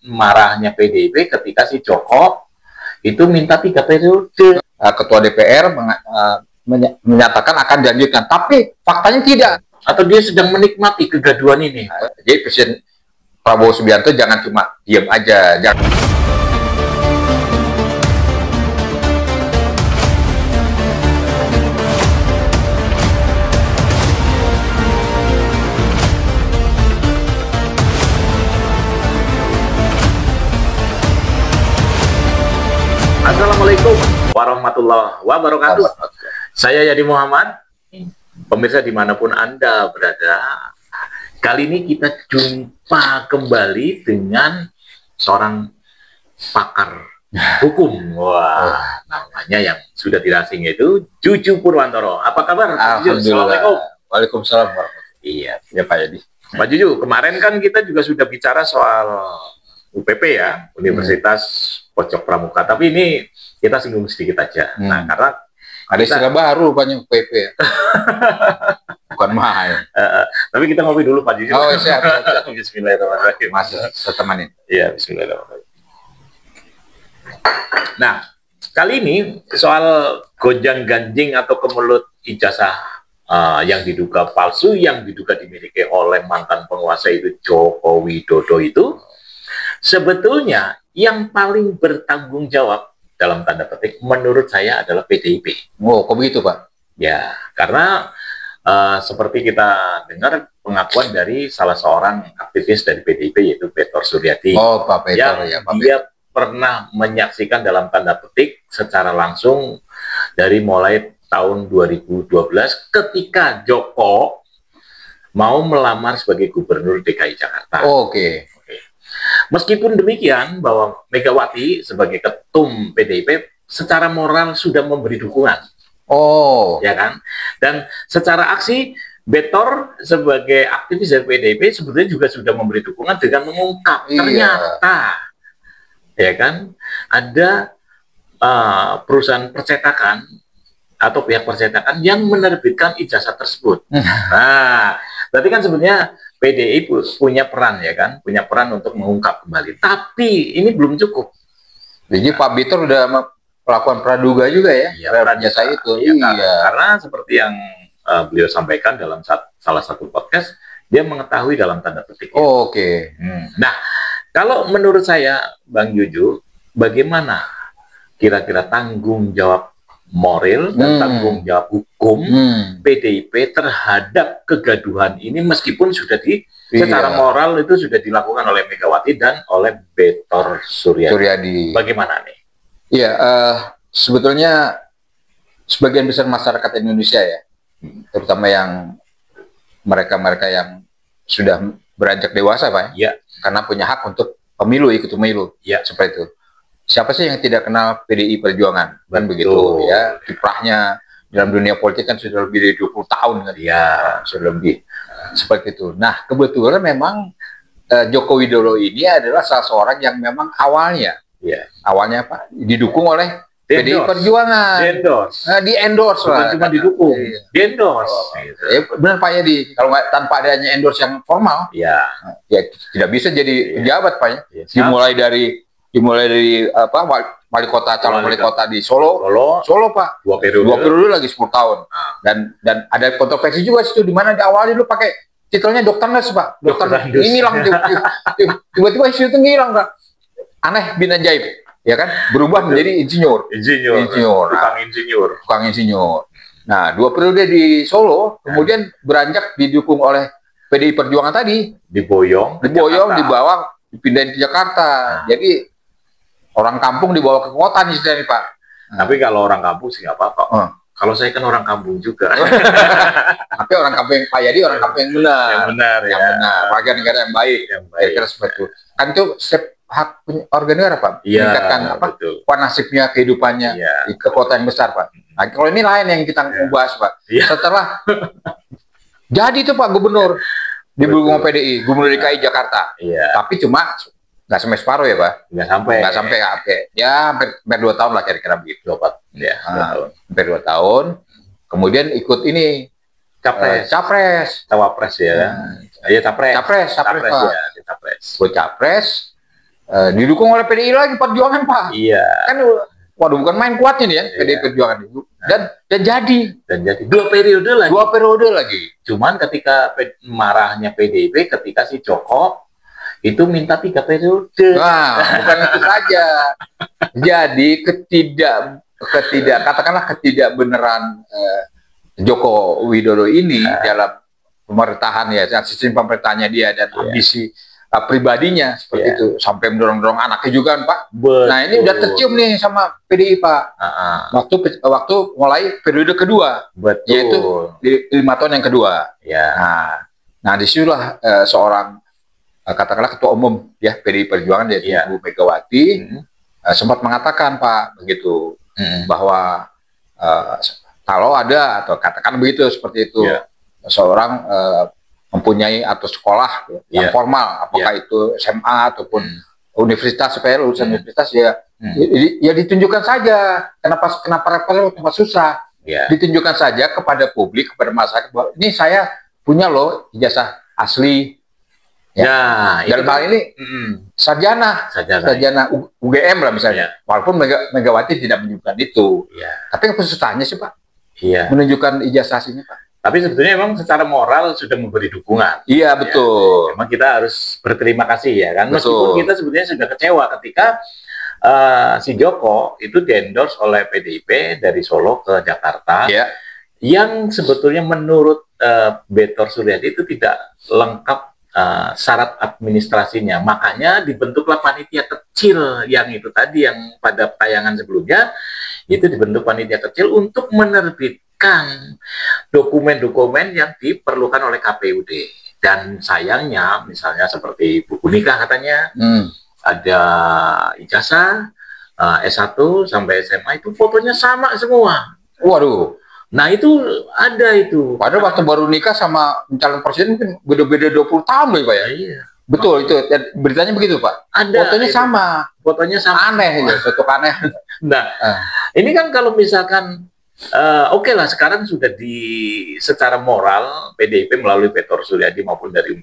marahnya PDIP ketika si Joko itu minta 3 periode. Ketua DPR menyatakan akan dilanjutkan, tapi faktanya tidak. Atau dia sedang menikmati kegaduhan ini. Jadi Presiden Prabowo Subianto jangan cuma diam aja. Assalamualaikum warahmatullahi wabarakatuh. Saya Yadi Muhammad. Pemirsa dimanapun Anda berada, kali ini kita jumpa kembali dengan seorang pakar hukum. Wah, namanya yang sudah tidak asing itu Juju Purwantoro. Apa kabar? Assalamualaikum. Waalaikumsalam warahmatullahi. Iya, ya Pak Yadi. Pak Juju, kemarin kan kita juga sudah bicara soal UPP ya, Universitas Pojok Pramuka. Tapi ini kita singgung sedikit aja. Nah, karena ada istilah baru banyak UPP ya. Bukan main. Tapi kita ngopi dulu Pak Juju. Oh, siap. Bismillahirrahmanirrahim. Masih setemanin. Iya, bismillahirrahmanirrahim. Nah, kali ini soal gonjang-ganjing atau kemelut ijazah yang diduga palsu, yang diduga dimiliki oleh mantan penguasa itu Joko Widodo itu, sebetulnya yang paling bertanggung jawab dalam tanda petik menurut saya adalah PDIP. Oh, kok begitu Pak? Ya, karena seperti kita dengar pengakuan dari salah seorang aktivis dari PDIP yaitu Petor Suryadi. Oh, Pak Petor yang ya, Pak dia pernah menyaksikan dalam tanda petik secara langsung dari mulai tahun 2012 ketika Joko mau melamar sebagai gubernur DKI Jakarta. Oh, Oke. Meskipun demikian, bahwa Megawati sebagai ketum PDIP secara moral sudah memberi dukungan. Oh. Ya kan? Dan secara aksi, Betor sebagai aktivis dari PDIP sebetulnya juga sudah memberi dukungan dengan mengungkap ternyata, ya kan, ada perusahaan percetakan atau pihak percetakan yang menerbitkan ijazah tersebut. Nah, berarti kan sebenarnya PDI punya peran ya kan, punya peran untuk mengungkap kembali. Tapi ini belum cukup. Jadi Pak Petor udah melakukan praduga juga ya, terhadap jasa itu. Karena seperti yang beliau sampaikan dalam salah satu podcast, dia mengetahui dalam tanda petik. Oh, Oke. Nah, kalau menurut saya, Bang Juju, bagaimana kira-kira tanggung jawab moral dan tanggung jawab hukum PDIP terhadap kegaduhan ini, meskipun sudah secara moral itu sudah dilakukan oleh Megawati dan oleh Betor Suryadi. Bagaimana nih? Iya, sebetulnya sebagian besar masyarakat Indonesia ya, terutama yang mereka-mereka yang sudah beranjak dewasa Pak ya, karena punya hak untuk pemilu, ikut pemilu ya, seperti itu. Siapa sih yang tidak kenal PDI Perjuangan? Kan begitu ya, kiprahnya dalam dunia politik kan sudah lebih dari 20 tahun kan ya, sudah lebih seperti itu. Nah, kebetulan memang Joko Widodo ini adalah salah seorang yang memang awalnya Pak didukung oleh PDI Perjuangan. Di endorse lah. Cuma didukung, di endorse. Benar Pak Yadi, kalau nggak tanpa adanya endorse yang formal, ya tidak bisa jadi pejabat Pak ya. Dimulai dari wali kota, calon wali kota di Solo Pak, 2 periode lagi 10 tahun. Dan ada kontroversi juga situ, di mana di awal dulu pakai titelnya Dokter Nurse Pak, Dokter ini hilang tiba-tiba isu itu ngilang Pak, aneh bin ajaib ya kan, berubah menjadi insinyur, tukang insinyur. Nah, 2 periode di Solo, kemudian beranjak didukung oleh PDI Perjuangan tadi, diboyong, dibawa, dipindahin ke Jakarta. Jadi orang kampung dibawa ke kota nih Pak. Tapi kalau orang kampung sih nggak apa-apa. Kalau saya kan orang kampung juga. Tapi orang kampung Pak Yadi orang kampung yang benar. Yang benar. Warga negara yang baik. Kira-kira seperti itu. Kan itu hak warga negara Pak. Meningkatkan nasibnya, kehidupannya ke kota yang besar Pak. Nah, kalau ini lain yang kita bahas Pak. Setelah jadi itu Pak gubernur di PDI, gubernur DKI Jakarta. Tapi cuma nggak sampai separuh ya Pak, nggak sampai ya hampir 2 tahun lah kira-kira begitu Pak. Hampir 2 tahun, kemudian ikut ini cawapres ya. Iya capres Pak. Buat capres, didukung oleh PDI lagi Perjuangan Pak. Iya. Kan waduh bukan main kuatnya nih ya PDI Perjuangan itu. Dan jadi 2 periode lagi. 2 periode lagi. Cuman ketika marahnya PDIP ketika si Joko itu minta 3 periode. Nah, bukan itu saja. Jadi katakanlah ketidakbeneran Joko Widodo ini dalam pemerintahan ya, sistem pemerintahnya dia dan ambisi pribadinya seperti itu sampai mendorong-dorong anaknya juga kan Pak. Betul. Nah ini udah tercium nih sama PDI Pak. Waktu mulai periode kedua, yaitu 5 tahun yang kedua. Ya. Nah disitulah seorang katakanlah ketua umum ya PDI Perjuangan yaitu Ibu Megawati sempat mengatakan Pak begitu bahwa kalau ada atau katakan begitu seperti itu seorang mempunyai atau sekolah yang formal, apakah itu SMA ataupun universitas, supaya lulusan universitas ya ditunjukkan saja. Kenapa repot, kenapa susah? Ditunjukkan saja kepada publik, kepada masyarakat bahwa ini saya punya loh ijazah asli. Dalam hal ini sarjana UGM lah misalnya. Walaupun Megawati tidak menunjukkan itu. Tapi apa susahnya sih Pak? Menunjukkan ijazah aslinya Pak. Tapi sebetulnya memang secara moral sudah memberi dukungan. Iya betul. Memang kita harus berterima kasih ya kan. Meskipun kita sebetulnya sudah kecewa ketika si Joko itu di-endorse oleh PDIP dari Solo ke Jakarta. Yang sebetulnya menurut Betor Suryadi itu tidak lengkap syarat administrasinya. Makanya dibentuklah panitia kecil yang itu tadi yang pada tayangan sebelumnya itu dibentuk panitia kecil untuk menerbitkan dokumen-dokumen yang diperlukan oleh KPUD. Dan sayangnya misalnya seperti buku nikah katanya, ada ijazah S1 sampai SMA itu fotonya sama semua. Waduh. Nah itu ada itu. Padahal waktu baru nikah sama calon presiden mungkin beda-beda 20 tahun loh Pak ya. Iya. Betul itu. Beritanya begitu Pak. Ada. Fotonya sama. Fotonya sama. Aneh ya, suatu aneh. Nah, ini kan kalau misalkan oke lah sekarang sudah secara moral PDIP melalui Betor Suryadi maupun dari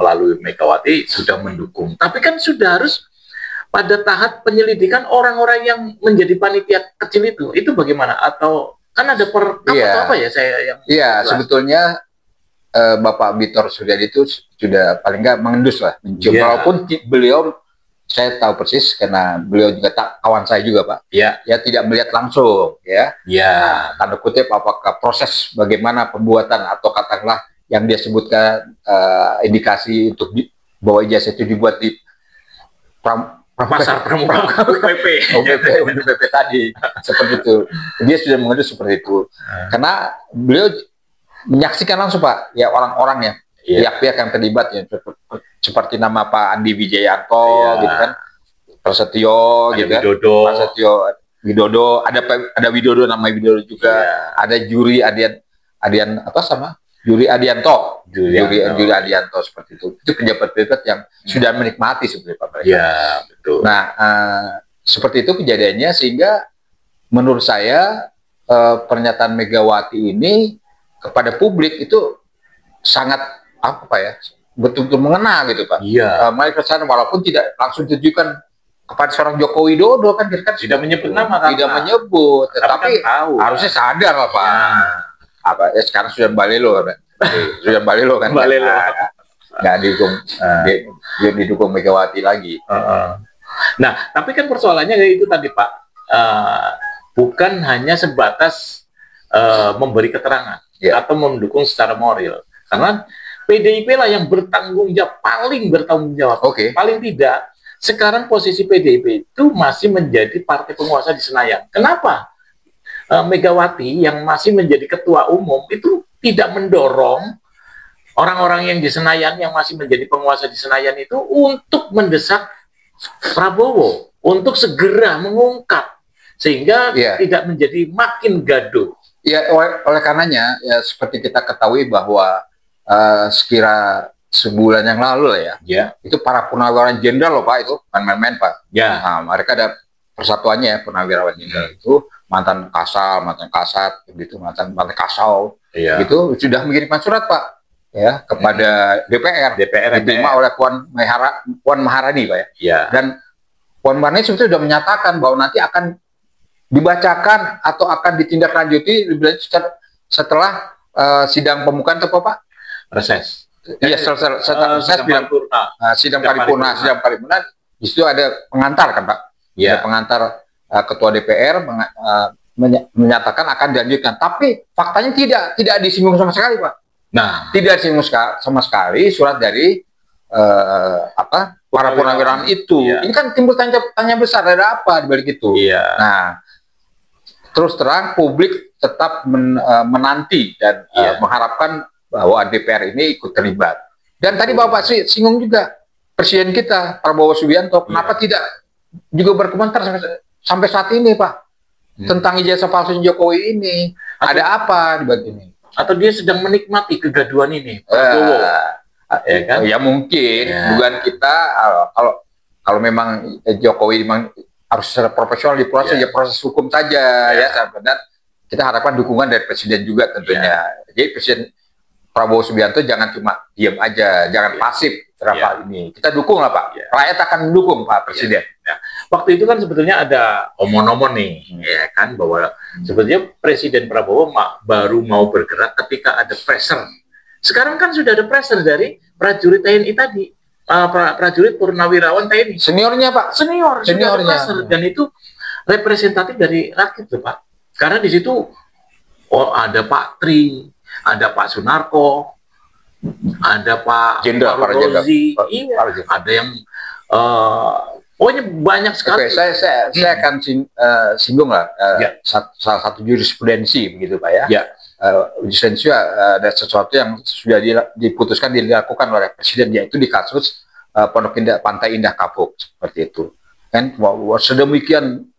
melalui Megawati sudah mendukung. Tapi kan sudah harus pada tahap penyelidikan orang-orang yang menjadi panitia kecil itu bagaimana? Atau kan ada atau apa ya saya yang sebetulnya Bapak Betor Suryadi itu sudah paling nggak mengendus lah mencium. Walaupun beliau saya tahu persis karena beliau juga kawan saya juga Pak. Ya tidak melihat langsung Nah, tanda kutip apakah proses bagaimana pembuatan atau katakanlah yang dia sebutkan indikasi untuk bahwa ijazah itu dibuat di pasar pramuka UPP tadi seperti itu. Dia sudah mengendus seperti itu. Karena beliau menyaksikan langsung Pak ya orang-orang pihak-pihak yang terlibat ya seperti nama Pak Andi Wijayanto gitu kan, Prasetyo gitu kan, Prasetyo Widodo, ada Widodo, nama Widodo juga, ada Juri Adian apa sama Juri Adianto seperti itu pejabat-pejabat yang sudah menikmati sebenarnya Pak Presiden. Betul. Nah seperti itu kejadiannya sehingga menurut saya pernyataan Megawati ini kepada publik itu sangat betul-betul mengena gitu Pak. Mereka kesana walaupun tidak langsung ditujukan kepada seorang Joko Widodo kan tidak menyebut nama kan. Tidak menyebut, tetapi kan harusnya sadar lah Pak. Sekarang sudah balelo kan. Sudah balelo kan. Nggak didukung Megawati lagi. Nah, tapi kan persoalannya itu tadi Pak, bukan hanya sebatas memberi keterangan atau mendukung secara moral. Karena PDIP lah yang paling bertanggung jawab. Paling tidak, sekarang posisi PDIP itu masih menjadi partai penguasa di Senayan. Kenapa? Megawati yang masih menjadi ketua umum itu tidak mendorong orang-orang yang di Senayan, yang masih menjadi penguasa di Senayan itu untuk mendesak Prabowo, untuk segera mengungkap, sehingga tidak menjadi makin gaduh. Oleh karenanya, seperti kita ketahui bahwa sekira sebulan yang lalu lah itu para purnawirawan jenderal loh Pak, itu main-main Pak. Nah, mereka ada persatuannya purnawirawan jenderal itu mantan Kasal, mantan Kasat, gitu, mantan Kasau, gitu sudah mengirimkan surat Pak ya kepada DPR diterima oleh Puan Maharani Pak ya. Ya. Dan Puan Maharani sebetulnya sudah menyatakan bahwa nanti akan dibacakan atau akan ditindaklanjuti setelah sidang pembukaan atau apa Pak? Reses. Iya, setelah sidang paripurna. Di situ ada pengantar kan Pak? Ya. Ada pengantar Ketua DPR menyatakan akan dilanjutkan. Tapi faktanya tidak disinggung sama sekali Pak. Nah, tidak disinggung sama sekali surat dari para purnawirawan itu. Ya. Ini kan timbul tanya besar, ada apa di balik itu? Ya. Nah, terus terang publik tetap menanti dan mengharapkan bahwa DPR ini ikut terlibat. Dan tadi Bapak singgung juga Presiden kita Prabowo Subianto, kenapa tidak juga berkomentar sampai saat ini Pak tentang ijazah palsu Jokowi ini? Ada apa di balik ini? Atau dia sedang menikmati kegaduhan ini, Prabowo? Ya kan? Ya mungkin dugaan kita kalau memang Jokowi memang harus secara profesional diproses ya proses hukum saja ya. Dan kita harapkan dukungan dari Presiden juga tentunya. Jadi Presiden Prabowo Subianto jangan cuma diam aja, jangan pasif terhadap hal ini. Kita dukung lah Pak. Rakyat akan mendukung Pak Presiden. Waktu itu kan sebetulnya ada omon-omon nih, ya kan, bahwa sebetulnya Presiden Prabowo baru mau bergerak ketika ada pressure. Sekarang kan sudah ada pressure dari prajurit TNI tadi, prajurit purnawirawan TNI. Seniornya Pak, seniornya. Dan itu representatif dari rakyat tuh Pak. Karena di situ ada Pak Tri, ada Pak Sunarko, ada Pak Rozi, ada yang pokoknya banyak sekali. Saya akan singgung lah salah satu jurisprudensi begitu Pak ya. Jurisprudensi ada sesuatu yang sudah diputuskan dilakukan oleh Presiden, yaitu di kasus Pondok Indah, Pantai Indah Kapuk seperti itu. Kan sedemikian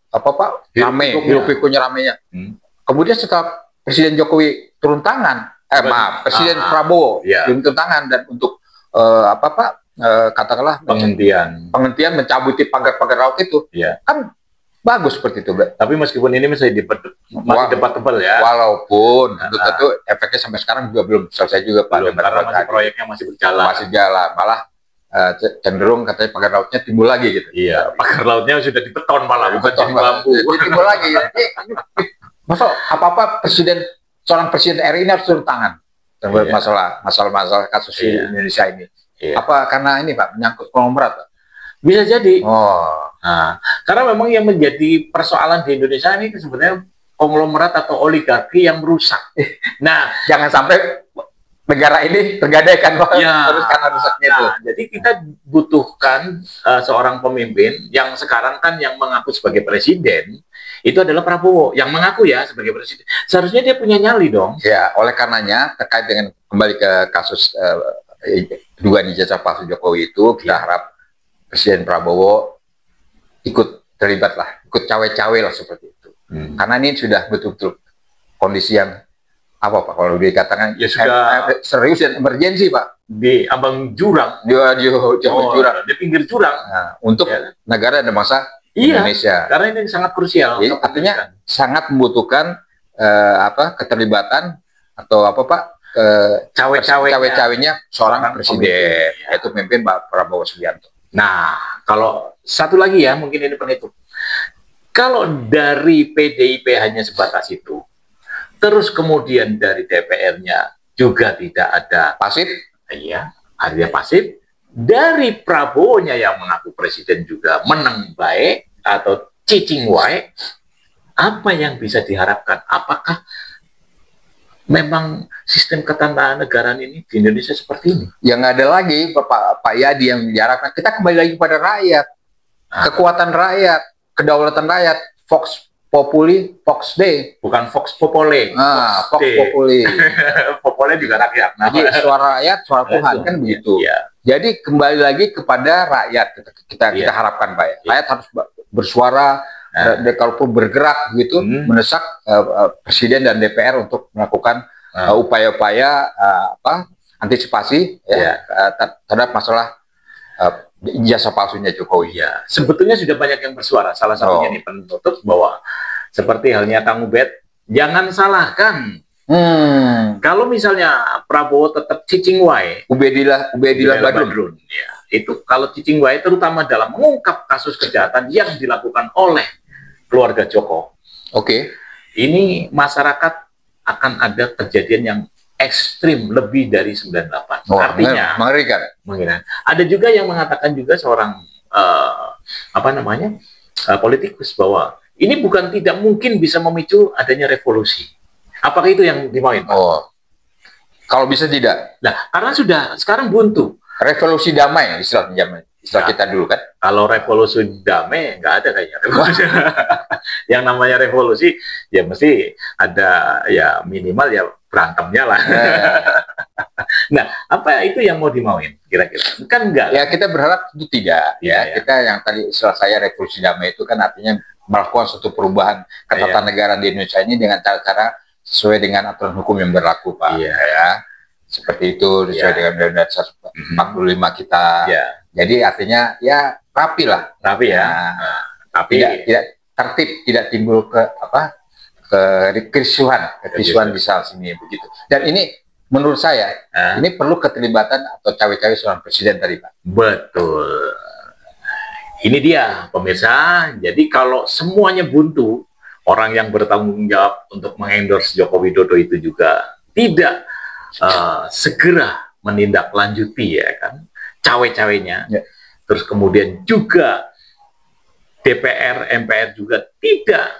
hiruk-pikuknya ramenya. Kemudian setelah Presiden Jokowi turun tangan, Presiden Prabowo turun tangan dan untuk katakanlah penghentian mencabuti pagar-pagar laut itu, kan bagus seperti itu. Tapi meskipun ini masih debatable ya. Walaupun tentu efeknya sampai sekarang juga belum selesai juga Pak. Karena masih proyeknya masih berjalan. Masih jalan, malah cenderung katanya pagar lautnya timbul lagi gitu. Iya, pagar lautnya sudah dibeton malah, bukan jadi bambu. Timbul lagi. Masa apa-apa seorang presiden RI ini harus turun tangan masalah kasus di Indonesia ini. Apa karena ini Pak menyangkut konglomerat Pak? Bisa jadi. Nah, karena memang yang menjadi persoalan di Indonesia ini sebenarnya konglomerat atau oligarki yang merusak. Nah, jangan sampai negara ini tergadaikan Pak. Terus karena rusaknya itu. Jadi kita butuhkan seorang pemimpin yang sekarang kan yang mengaku sebagai presiden. Itu adalah Prabowo yang mengaku ya sebagai presiden. Seharusnya dia punya nyali dong. Ya, oleh karenanya terkait dengan kembali ke kasus dugaan ijazah palsu Jokowi itu, kita harap Presiden Prabowo ikut terlibat lah, ikut cawe-cawe lah seperti itu. Karena ini sudah betul-betul kondisi yang apa Pak? Kalau dikatakan ya sudah serius dan emergensi Pak. Di ambang jurang. Jurang. Di pinggir jurang. Nah, untuk negara dan bangsa Indonesia. Karena ini sangat krusial. Jadi, artinya sangat membutuhkan keterlibatan atau apa Pak? Cawe-cawenya seorang presiden, yaitu pemimpin Pak Prabowo Subianto. Nah, kalau satu lagi ya, mungkin ini penutup. Kalau dari PDIP hanya sebatas itu, terus kemudian dari DPR-nya juga tidak ada pasif, artinya pasif. Dari Prabowo-nya yang mengaku presiden juga menang baik atau cicing wae, apa yang bisa diharapkan? Apakah memang sistem ketatanegaraan ini di Indonesia seperti ini? Yang ada lagi Pak Yadi yang diharapkan, kita kembali lagi pada rakyat, kekuatan rakyat, kedaulatan rakyat, Vox Populi, Vox Dei, bukan Vox Populi. Vox Populi. Populi juga rakyat. Jadi suara rakyat, suara Tuhan kan begitu. Jadi kembali lagi kepada rakyat kita harapkan Pak ya. Rakyat harus bersuara. Kalaupun bergerak begitu mendesak Presiden dan DPR untuk melakukan upaya-upaya antisipasi terhadap masalah ijazah palsunya Jokowi. Sebetulnya sudah banyak yang bersuara. Salah satunya nih penutup bahwa seperti halnya Kang Ubed, jangan salahkan Kalau misalnya Prabowo tetap cicing wae, Ubedillah Badrun, ya, itu kalau cicing wae terutama dalam mengungkap kasus kejahatan yang dilakukan oleh keluarga Joko. Ini masyarakat akan ada kejadian yang ekstrim lebih dari 98. Artinya mengerikan. Ada juga yang mengatakan juga seorang politikus bahwa ini bukan tidak mungkin bisa memicu adanya revolusi. Apakah itu yang dimauin, Pak? Kalau bisa tidak. Nah, karena sudah sekarang buntu. Revolusi damai istilah kita dulu kan. Kalau revolusi damai nggak ada kayaknya revolusi. Yang namanya revolusi ya mesti ada ya minimal ya berantemnya lah. Nah, apa itu yang mau dimauin kira-kira? Kan enggak. Ya kita berharap itu tidak. Kita yang tadi istilah saya revolusi damai itu kan artinya melakukan suatu perubahan ketatanegaraan di Indonesia ini dengan cara-cara sesuai dengan aturan hukum yang berlaku, Pak. Seperti itu sesuai dengan Undang-Undang 45 kita. Jadi artinya ya rapi lah. Tapi tidak tertib, tidak timbul kekisruhan di saat sini begitu. Dan ini menurut saya ini perlu keterlibatan atau cawe-cawe seorang presiden tadi, Pak. Betul. Ini dia pemirsa. Jadi kalau semuanya buntu, orang yang bertanggung jawab untuk mengendorse Joko Widodo itu juga tidak segera menindaklanjuti ya kan cawe-cawenya. Terus kemudian juga DPR, MPR juga tidak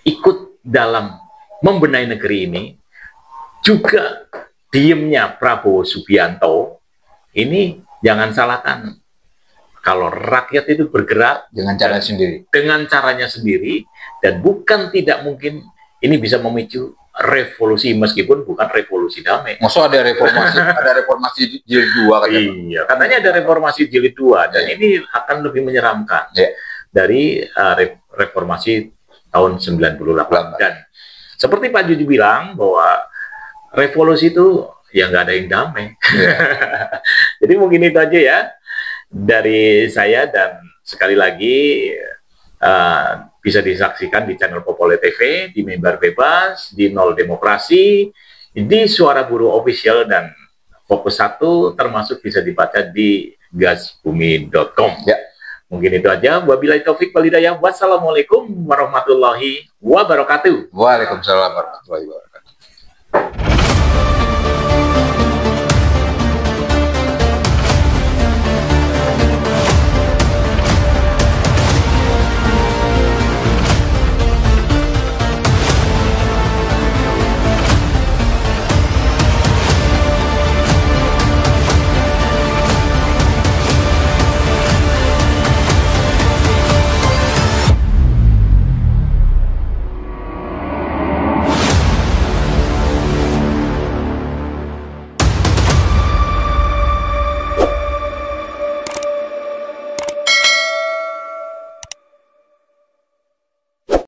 ikut dalam membenahi negeri ini. Juga diemnya Prabowo Subianto ini jangan salahkan. Kalau rakyat itu bergerak dengan caranya sendiri, dan bukan tidak mungkin ini bisa memicu revolusi meskipun bukan revolusi damai. Maksud ada reformasi jilid 2 katanya. Iya, katanya ada reformasi jilid 2 dan ini akan lebih menyeramkan dari reformasi tahun 98. Dan seperti Pak Juju bilang bahwa revolusi itu ya nggak ada yang damai. Jadi mungkin itu aja ya dari saya, dan sekali lagi bisa disaksikan di channel Popole TV, di Mimbar Bebas, di Nol Demokrasi, di Suara Buruh Official, dan Fokus 1 termasuk bisa dibaca di gasbumi.com. Mungkin itu aja. Wabillahi taufik wal hidayah. Wassalamualaikum warahmatullahi wabarakatuh. Waalaikumsalam warahmatullahi wabarakatuh.